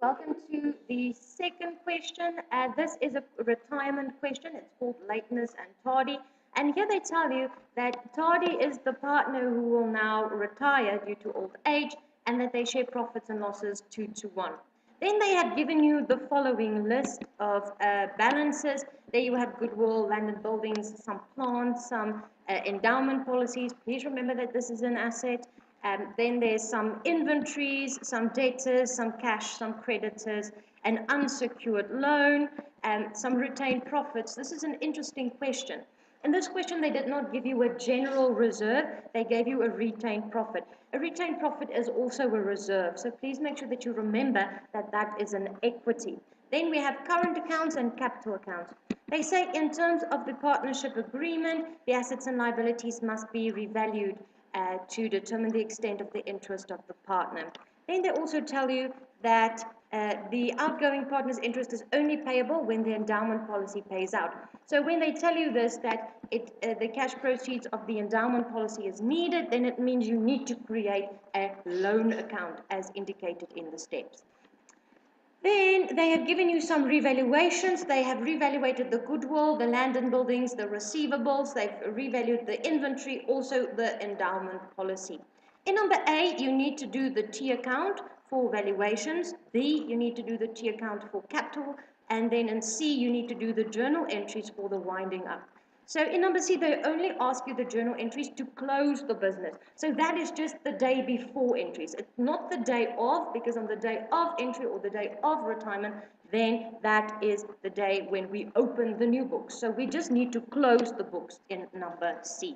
Welcome to the second question. This is a retirement question. It's called lateness and tardy. And here they tell you that tardy is the partner who will now retire due to old age and that they share profits and losses 2-1. Then they have given you the following list of balances. There you have goodwill, land and buildings, some plants, some endowment policies. Please remember that this is an asset. Then there's some inventories, some debtors, some cash, some creditors, an unsecured loan, and some retained profits. This is an interesting question. In this question, they did not give you a general reserve. They gave you a retained profit. A retained profit is also a reserve. So please make sure that you remember that that is an equity. Then we have current accounts and capital accounts. They say in terms of the partnership agreement, the assets and liabilities must be revalued to determine the extent of the interest of the partner. Then they also tell you that the outgoing partner's interest is only payable when the endowment policy pays out. So when they tell you this, that the cash proceeds of the endowment policy is needed, then it means you need to create a loan account as indicated in the steps. Then they have given you some revaluations. They have revaluated the goodwill, the land and buildings, the receivables. They've revalued the inventory, also the endowment policy. In number A, you need to do the T account for valuations. B, you need to do the T account for capital. And then in C, you need to do the journal entries for the winding up. So in number C, they only ask you the journal entries to close the business. So that is just the day before entries. It's not the day of, because on the day of entry or the day of retirement, then that is the day when we open the new books. So we just need to close the books in number C.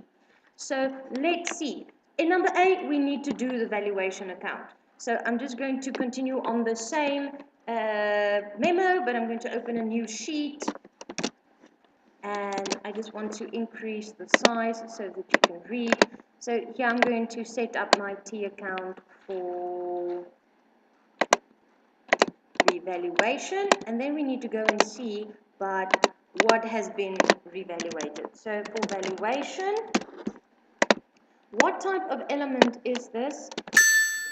So let's see. In number A, we need to do the valuation account. So I'm just going to continue on the same memo, but I'm going to open a new sheet. And I just want to increase the size so that you can read. So here I'm going to set up my T account for the valuation, and then we need to go and see but what has been revaluated. So for valuation, what type of element is this?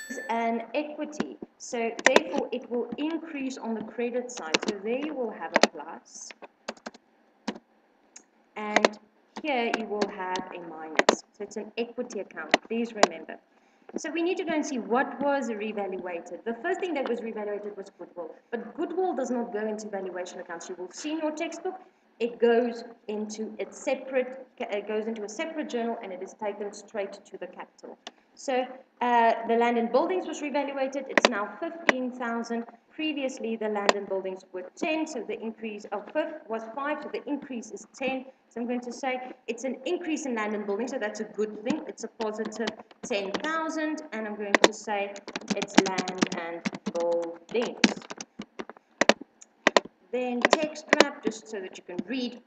Is an equity. So therefore it will increase on the credit side. So there you will have a plus. And here you will have a minus. So it's an equity account, please remember. So we need to go and see what was revaluated. The first thing that was revaluated was goodwill. But goodwill does not go into valuation accounts. You will see in your textbook, it goes into a separate journal and it is taken straight to the capital. So the land and buildings was revaluated. It's now 15,000. Previously, the land and buildings were 10, so the increase of was 5, so the increase is 10. So I'm going to say it's an increase in land and buildings, so that's a good thing. It's a positive 10,000, and I'm going to say it's land and buildings. Then text wrap, just so that you can read.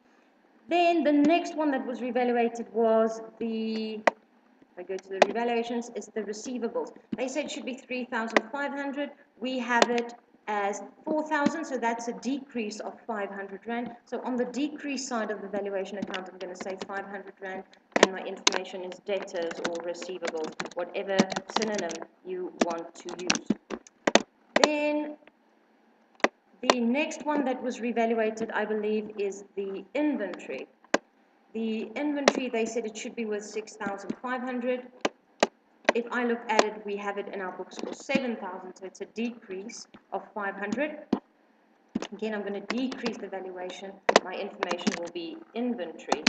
Then the next one that was revaluated was the, if I go to the revaluations, is the receivables. They said it should be 3,500. We have it as 4,000, so that's a decrease of 500 Rand. So on the decrease side of the valuation account, I'm going to say 500 Rand, and my information is debtors or receivables, whatever synonym you want to use. Then the next one that was revaluated, I believe, is the inventory. The inventory, they said it should be worth 6,500. If I look at it, we have it in our books for 7,000, so it's a decrease of 500. Again, I'm going to decrease the valuation. My information will be inventory.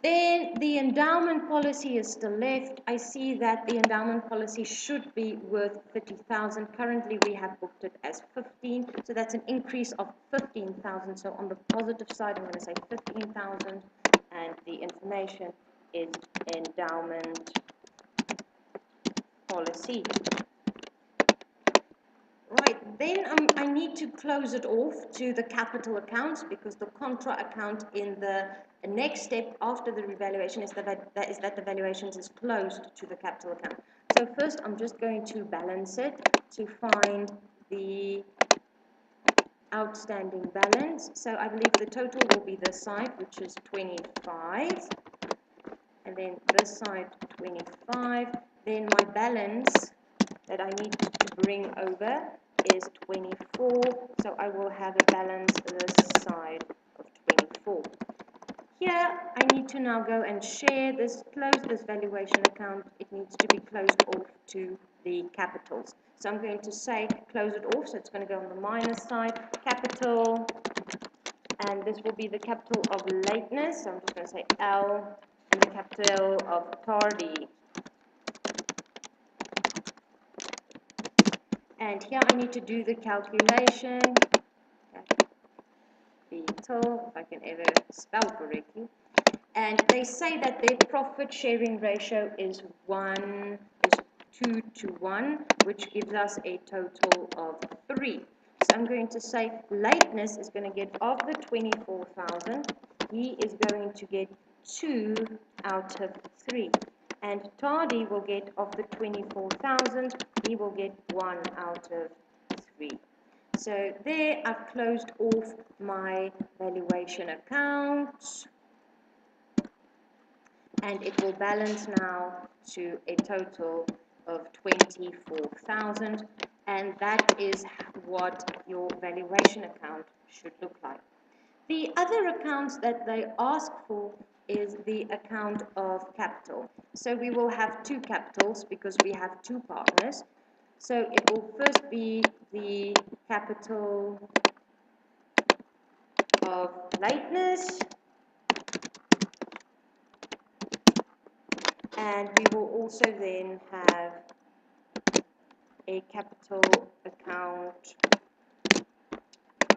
Then the endowment policy is still left. I see that the endowment policy should be worth 30,000. Currently, we have booked it as 15, so that's an increase of 15,000. So on the positive side, I'm going to say 15,000, and the information is endowment policy. Right, then I need to close it off to the capital accounts, because the contra account in the next step after the revaluation is that the valuations is closed to the capital account. So first I'm just going to balance it to find the outstanding balance. So I believe the total will be this side, which is 25, and then this side 25. Then my balance that I need to bring over is 24, so I will have a balance this side of 24. Here, I need to now go and share this, close this valuation account. It needs to be closed off to the capitals. So I'm going to say close it off, so it's going to go on the minus side, capital, and this will be the capital of lateness. So I'm just going to say L, and the capital of tardy. And here I need to do the calculation. Capital, if I can ever spell correctly. And they say that their profit sharing ratio is 2 to 1, which gives us a total of 3. So I'm going to say lateness is going to get of the 24,000, he is going to get 2 out of 3. And Tardy will get of the 24,000, he will get 1 out of 3. So there I've closed off my valuation account. And it will balance now to a total of 24,000, and that is what your valuation account should look like. The other accounts that they ask for is the account of capital. So we will have two capitals because we have two partners. So it will first be the capital of lateness, and we will also then have a capital account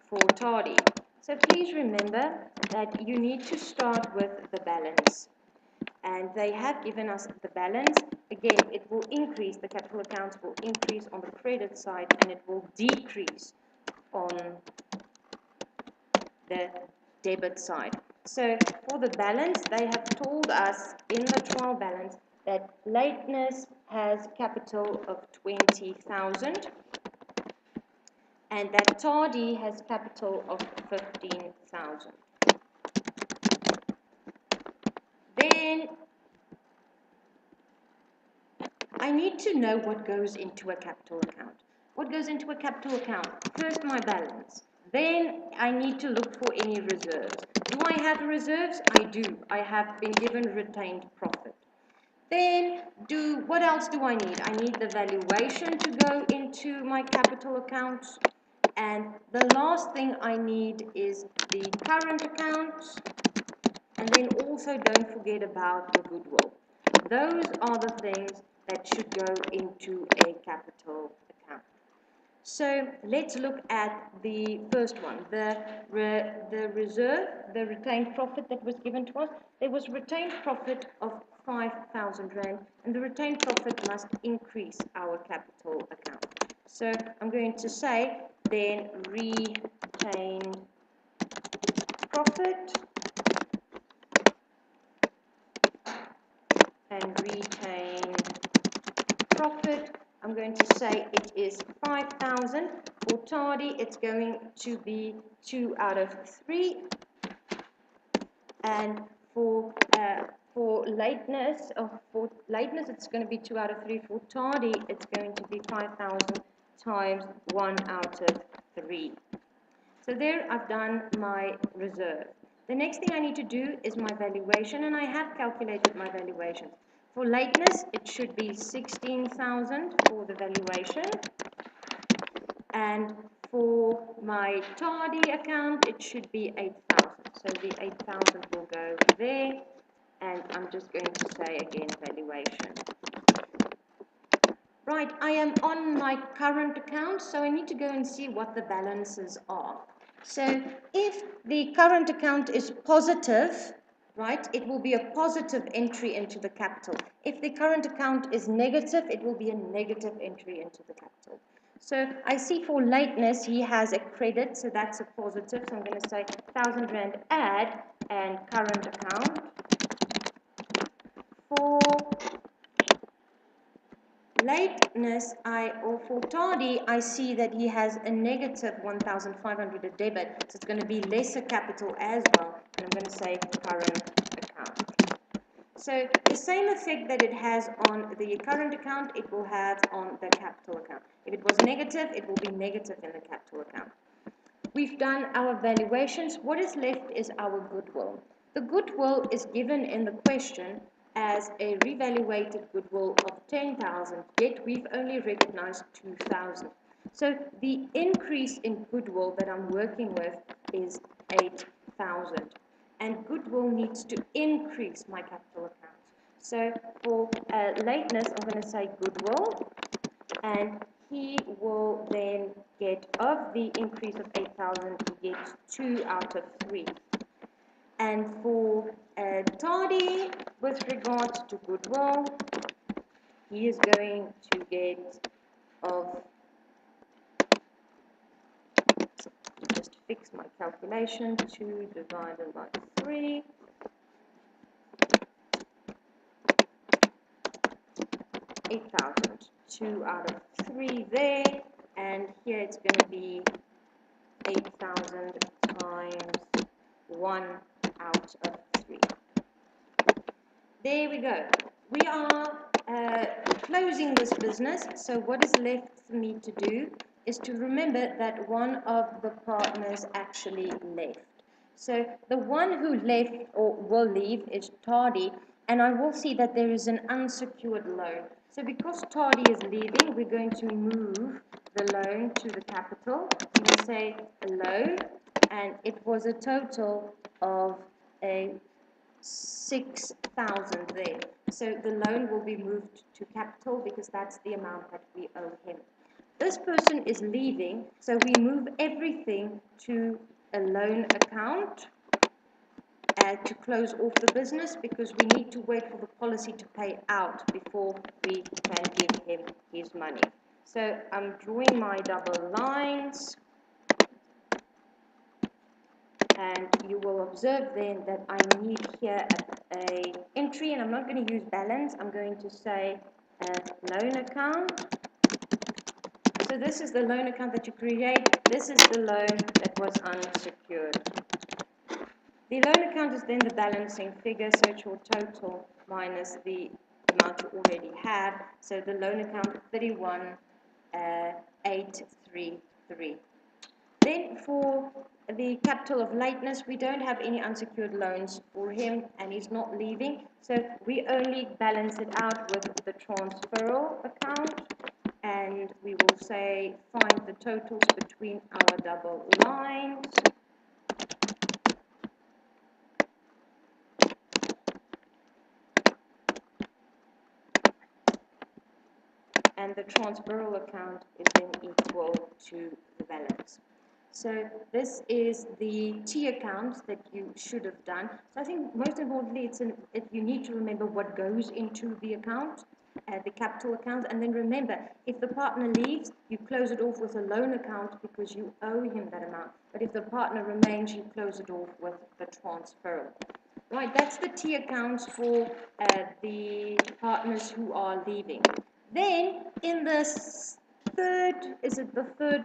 for Tardy. So please remember that you need to start with the balance. And they have given us the balance. Again, it will increase, the capital accounts will increase on the credit side, and it will decrease on the debit side. So for the balance, they have told us in the trial balance that lateness has capital of 20,000 and that Tardy has capital of 15,000. Then I need to know what goes into a capital account. What goes into a capital account? First, my balance. Then I need to look for any reserves. Do I have reserves? I do. I have been given retained profit. Then what else do I need? I need the valuation to go into my capital accounts. And the last thing I need is the current accounts. And then also don't forget about the goodwill. Those are the things that should go into a capital account. So let's look at the first one, the reserve, the retained profit that was given to us. There was retained profit of 5,000 Rand, and the retained profit must increase our capital account. So I'm going to say then retained profit and retained profit. I'm going to say it is 5,000. For Tardy, it's going to be 2 out of 3. And for lateness, it's going to be 2 out of 3. For Tardy, it's going to be 5,000 times 1 out of 3. So there I've done my reserve. The next thing I need to do is my valuation, and I have calculated my valuation. For lateness, it should be 16,000 for the valuation. And for my Tardy account, it should be 8,000. So the 8,000 will go there. And I'm just going to say again valuation. Right, I am on my current account, so I need to go and see what the balances are. So if the current account is positive, right, it will be a positive entry into the capital. If the current account is negative, it will be a negative entry into the capital. So I see for lateness, he has a credit, so that's a positive. So I'm going to say 1,000 Rand add and current account. For lateness, or for Tardy, I see that he has a negative 1,500 a debit, so it's going to be lesser capital as well, and I'm going to say current account. So the same effect that it has on the current account, it will have on the capital account. If it was negative, it will be negative in the capital account. We've done our valuations. What is left is our goodwill. The goodwill is given in the question as a revaluated goodwill of 10,000, yet we've only recognized 2,000. So the increase in goodwill that I'm working with is 8,000. And goodwill needs to increase my capital account. So for lateness, I'm going to say goodwill, and he will then get, of the increase of 8,000, he gets 2 out of 3. And for Tardy, with regards to goodwill, he is going to get of, just fix my calculation, 2 divided by 3, 8,000, 2 out of 3 there, and here it's going to be 8,000 times 1 out of 3. There we go. We are closing this business, so what is left for me to do is to remember that one of the partners actually left. So the one who left or will leave is Tardy, and I will see that there is an unsecured loan. So because Tardy is leaving, we're going to move the loan to the capital. We will say a loan, and it was a total of a 6,000 there. So the loan will be moved to capital because that's the amount that we owe him. This person is leaving, so we move everything to a loan account to close off the business, because we need to wait for the policy to pay out before we can give him his money. So I'm drawing my double lines, and you will observe then that I need here a entry, and I'm not going to use balance. I'm going to say loan account. So this is the loan account that you create. This is the loan that was unsecured. The loan account is then the balancing figure, so it's your total minus the amount you already have. So the loan account 31,833. Then for the capital of lateness, we don't have any unsecured loans for him, and he's not leaving. So we only balance it out with the transferal account, and we will say find the totals between our double lines. And the transferal account is then equal to the balance. So this is the T accounts that you should have done. So I think most importantly, you need to remember what goes into the account, the capital account, and then remember, if the partner leaves, you close it off with a loan account because you owe him that amount. But if the partner remains, you close it off with the transferal. Right, that's the T accounts for the partners who are leaving. Then in the third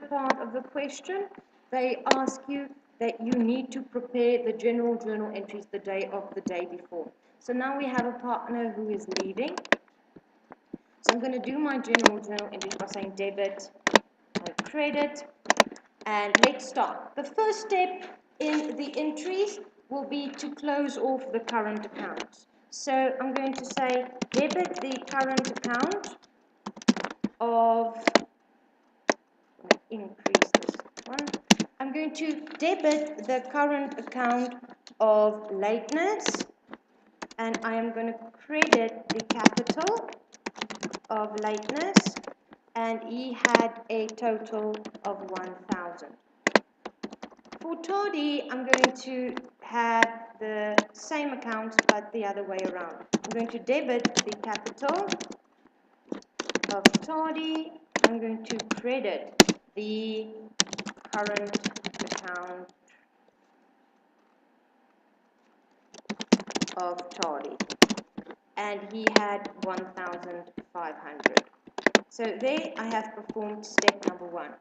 part of the question, they ask you that you need to prepare the general journal entries the day before. So now we have a partner who is leaving. So I'm going to do my general journal entries by saying debit, credit, and let's start. The first step in the entries will be to close off the current account. So I'm going to say debit the current account of, increase this one. I'm going to debit the current account of lateness, and I am going to credit the capital of lateness, and he had a total of 1,000. For Tardy, I'm going to have the same account but the other way around. I'm going to debit the capital of Tardy. I'm going to credit the current account of Tardy, and he had 1,500. So there I have performed step number 1.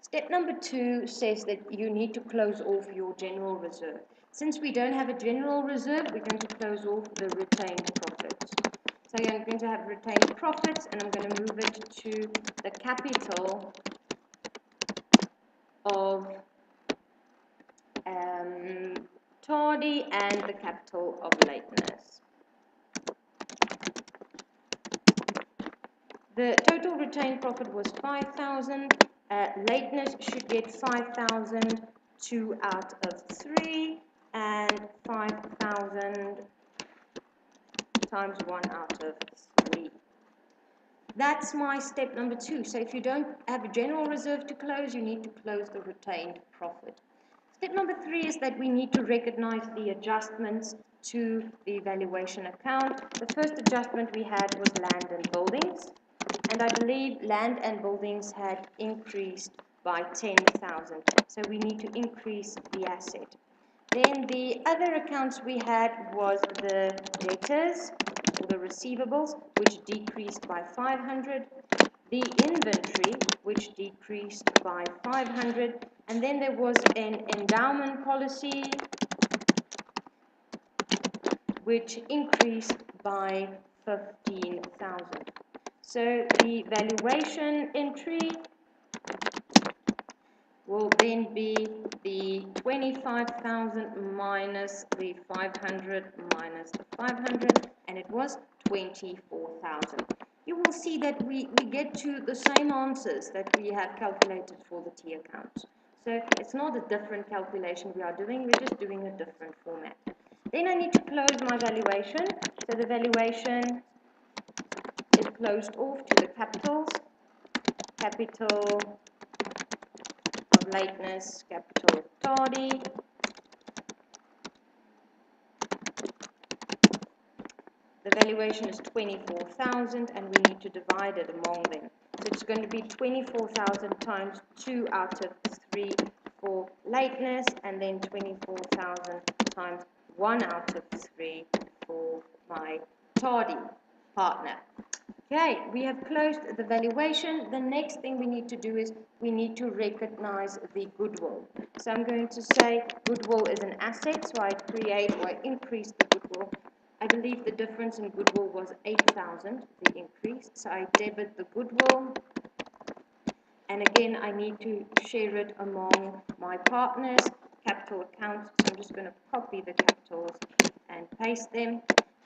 Step number 2 says that you need to close off your general reserve. Since we don't have a general reserve, we're going to close off the retained profits. So I'm going to have retained profits, and I'm going to move it to the capital of Tardy and the capital of lateness. The total retained profit was 5,000. Lateness should get 5,000, 2 out of 3, and 5,000 times 1 out of 3. That's my step number 2. So if you don't have a general reserve to close, you need to close the retained profit. Step number 3 is that we need to recognize the adjustments to the valuation account. The first adjustment we had was land and buildings. And I believe land and buildings had increased by 10,000. So we need to increase the asset. Then the other accounts we had was the debtors, or the receivables, which decreased by 500. The inventory, which decreased by 500. And then there was an endowment policy, which increased by 15,000. So the valuation entry will then be the 25,000 minus the 500 minus the 500, and it was 24,000. You will see that we get to the same answers that we have calculated for the T accounts. So it's not a different calculation we are doing, we're just doing a different format. Then I need to close my valuation. So the valuation is closed off to the capitals, capital of lateness, capital of tardy. The valuation is 24,000 and we need to divide it among them. So it's going to be 24,000 times 2 out of 3 for lateness, and then 24,000 times 1 out of 3 for my tardy partner. Okay, we have closed the valuation. The next thing we need to do is we need to recognize the goodwill. So I'm going to say goodwill is an asset, so I create or I increase the goodwill. I believe the difference in goodwill was 8,000, the increase. So I debit the goodwill. And again, I need to share it among my partners, capital accounts. So I'm just going to copy the capitals and paste them.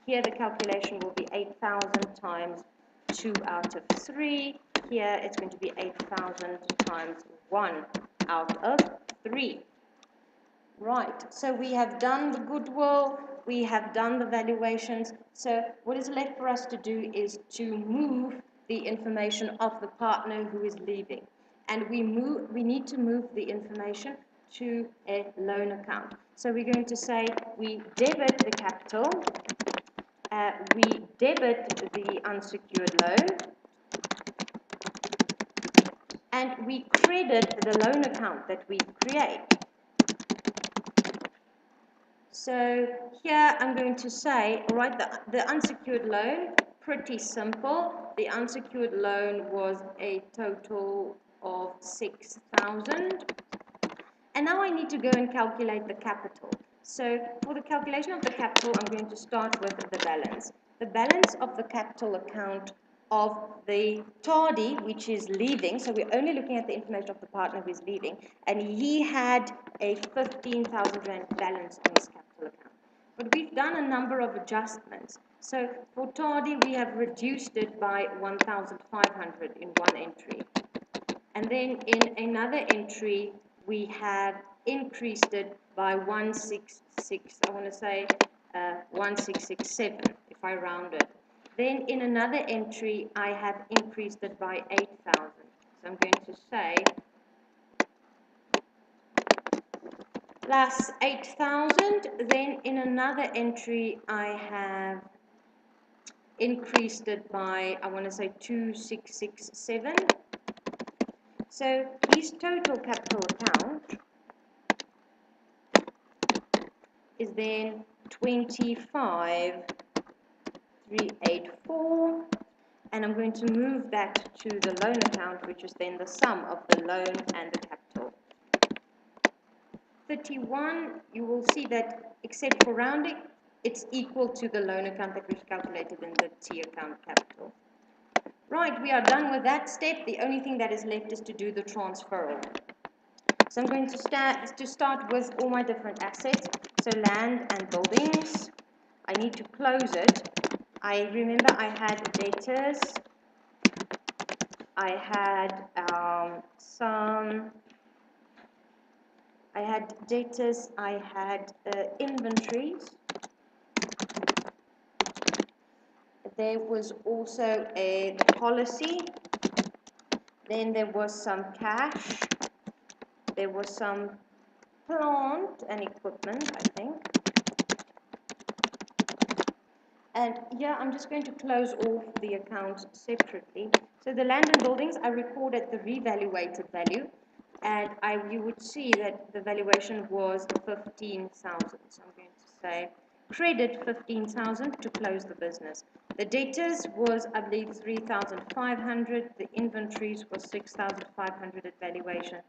Here the calculation will be 8,000 times 2 out of 3. Here it's going to be 8,000 times 1 out of 3. Right, so we have done the goodwill, we have done the valuations. So what is left for us to do is to move the information of the partner who is leaving. And we need to move the information to a loan account. So we're going to say we debit the capital, we debit the unsecured loan, and we credit the loan account that we create. So here I'm going to say, all right, the unsecured loan, pretty simple. The unsecured loan was a total of 6,000. And now I need to go and calculate the capital. So for the calculation of the capital, I'm going to start with the balance. The balance of the capital account of the tardy, which is leaving, so we're only looking at the information of the partner who is leaving, and he had a 15,000 Rand balance on his capital account. But we've done a number of adjustments. So for tardy, we have reduced it by 1,500 in one entry. And then in another entry, we have increased it by 166, I want to say 1667 if I round it. Then in another entry, I have increased it by 8,000. So I'm going to say plus 8,000. Then in another entry, I have increased it by, I want to say 2667. So his total capital account is then 25,384, and I'm going to move that to the loan account, which is then the sum of the loan and the capital. 31, you will see that except for rounding, it's equal to the loan account that we've calculated in the T account capital. Right, we are done with that step. The only thing that is left is to do the transferal. So I'm going to start with all my different assets. So land and buildings. I need to close it. I remember I had debtors. I had debtors. I had inventories. There was also a policy. Then there was some cash. There was some plant and equipment, I think. And yeah, I'm just going to close off the accounts separately. So the land and buildings, I recorded the revaluated value, and you would see that the valuation was 15,000. So I'm going to say credit 15,000 to close the business. The debtors was, I believe, 3,500. The inventories was 6,500 at valuation.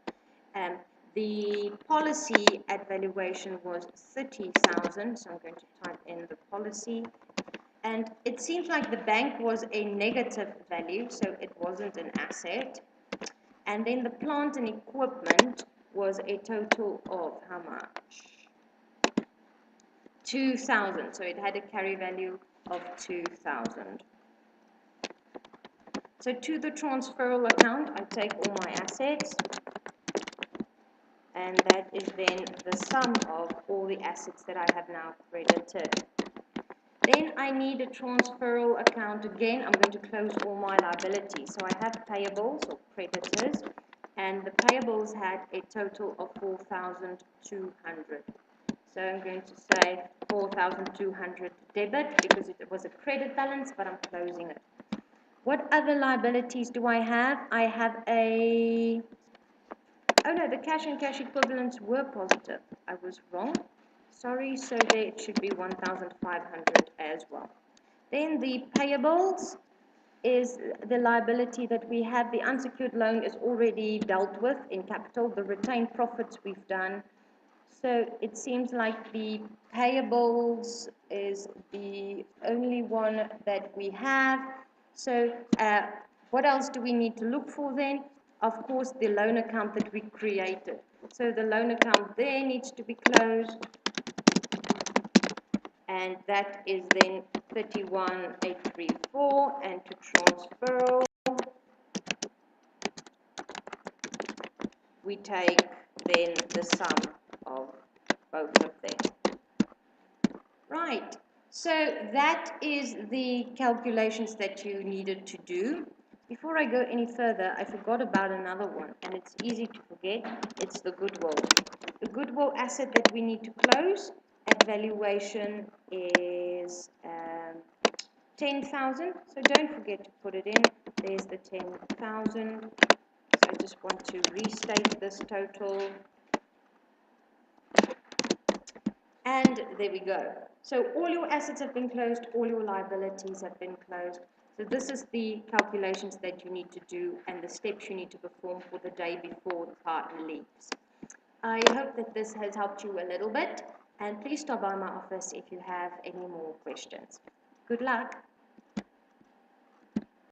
The policy at valuation was 30,000. So I'm going to type in the policy. And it seems like the bank was a negative value, so it wasn't an asset. And then the plant and equipment was a total of how much? 2,000. So it had a carry value of 2,000. So to the transferal account, I take all my assets. And that is then the sum of all the assets that I have now credited. Then I need a transferal account again. I'm going to close all my liabilities. So I have payables or creditors, and the payables had a total of 4,200. So I'm going to say 4,200 debit because it was a credit balance, but I'm closing it. What other liabilities do I have? I have a... Oh no, the cash and cash equivalents were positive. I was wrong. Sorry, so there it should be 1,500 as well. Then the payables is the liability that we have. The unsecured loan is already dealt with in capital. The retained profits we've done. So it seems like the payables is the only one that we have. So what else do we need to look for then? Of course, the loan account that we created. So the loan account there needs to be closed. And that is then 31,834, and to transfer we take then the sum of both of them. Right, so that is the calculations that you needed to do. Before I go any further, I forgot about another one, and it's easy to forget. It's the goodwill. The goodwill asset that we need to close at valuation is 10,000. So don't forget to put it in. There's the 10,000. So I just want to restate this total. And there we go. So all your assets have been closed, all your liabilities have been closed. So this is the calculations that you need to do and the steps you need to perform for the day before the partner leaves. I hope that this has helped you a little bit, and please stop by my office if you have any more questions. Good luck.